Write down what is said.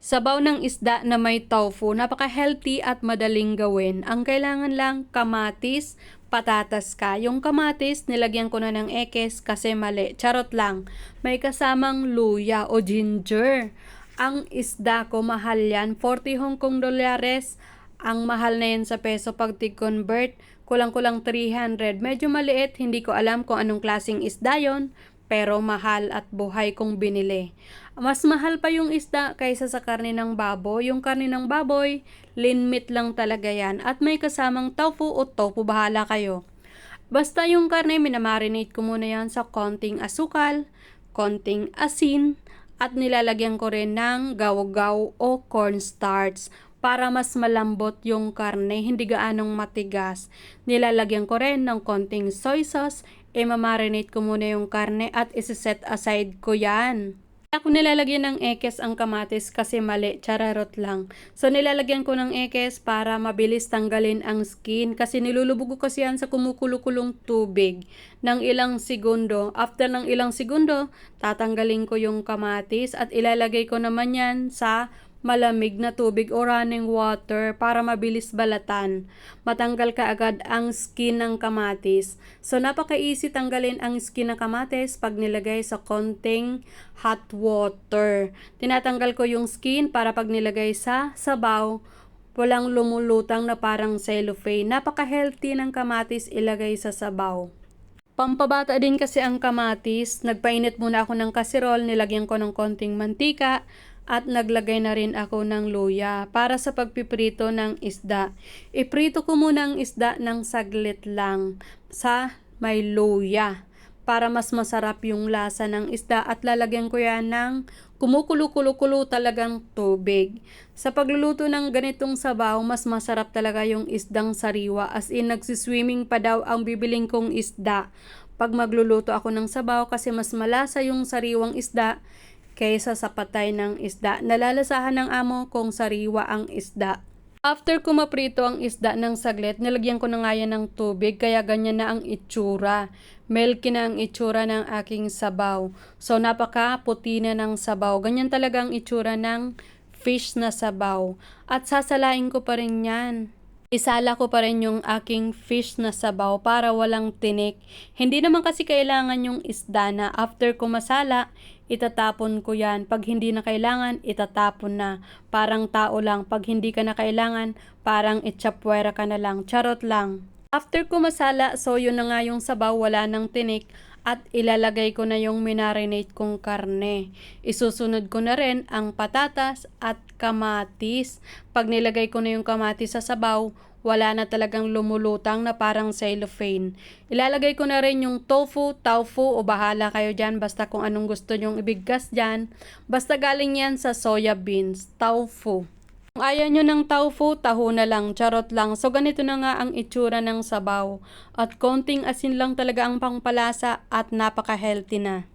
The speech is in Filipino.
Sabaw ng isda na may tofu, napaka-healthy at madaling gawin. Ang kailangan lang kamatis, patatas ka. Yung kamatis, nilagyan ko na ng ekes kasi mali. Charot lang. May kasamang luya o ginger. Ang isda ko, mahal yan. 40 Hong Kong dollares. Ang mahal na yan sa peso pag tig-convert. Kulang-kulang 300. Medyo maliit, hindi ko alam kung anong klaseng isda yon, pero mahal at buhay kong binili. Mas mahal pa yung isda kaysa sa karne ng baboy. Yung karne ng baboy, lean meat lang talaga yan. At may kasamang tofu o tofu, bahala kayo. Basta yung karne, minamarinate ko muna yan sa konting asukal, konting asin, at nilalagyan ko rin ng gaw-gaw o cornstarch para mas malambot yung karne, hindi gaanong matigas. Nilalagyan ko rin ng konting soy sauce, mamarinate ko muna yung karne at isi-set aside ko yan. Ako nilalagyan ng ekes ang kamatis kasi mali, chararot lang. So nilalagyan ko ng ekes para mabilis tanggalin ang skin kasi nilulubog ko kasi yan sa kumukulo-kulong tubig ng ilang segundo. After ng ilang segundo, tatanggalin ko yung kamatis at ilalagay ko naman yan sa malamig na tubig o running water para mabilis balatan. Matanggal ka agad ang skin ng kamatis. So napaka-easy tanggalin ang skin ng kamatis pag nilagay sa konting hot water. Tinatanggal ko yung skin para pag nilagay sa sabaw, walang lumulutang na parang cellophane. Napaka-healthy ng kamatis ilagay sa sabaw. Pampabata din kasi ang kamatis. Nagpainit muna ako ng kasirol, nilagyan ko ng konting mantika, at naglagay na rin ako ng luya para sa pagpiprito ng isda. Iprito ko muna ang isda ng saglit lang sa may luya para mas masarap yung lasa ng isda at lalagyan ko yan ng kumukulo-kulo-kulo talagang tubig. Sa pagluluto ng ganitong sabaw, mas masarap talaga yung isdang sariwa, as in nagsiswimming pa daw ang bibiling kong isda pag magluluto ako ng sabaw kasi mas malasa yung sariwang isda kaysa sa patay ng isda. Nalalasahan ng amo kung sariwa ang isda. After ko maprito ang isda ng saglit, nilagyan ko na nga yan ng tubig, kaya ganyan na ang itsura. Milky na ang itsura ng aking sabaw. So napaka-puti na ng sabaw. Ganyan talaga ang itsura ng fish na sabaw. At sasalain ko pa rin yan. Isala ko pa rin yung aking fish na sabaw para walang tinik. Hindi naman kasi kailangan yung isda na after ko masala, itatapon ko yan. Pag hindi na kailangan, itatapon na. Parang tao lang. Pag hindi ka na kailangan, parang itchapwera ka na lang. Charot lang. After ko masala, so yun na nga yung sabaw, wala ng tinik. At ilalagay ko na yung minarinate kong karne. Isusunod ko na rin ang patatas at kamatis. Pag nilagay ko na yung kamatis sa sabaw, wala na talagang lumulutang na parang cellophane. Ilalagay ko na rin yung tofu o bahala kayo dyan, basta kung anong gusto nyong ibigkas dyan. Basta galing yan sa soya beans, tofu. Kung ayaw nyo ng tofu, taho na lang, charot lang. So ganito na nga ang itsura ng sabaw. At konting asin lang talaga ang pangpalasa at napaka-healthy na.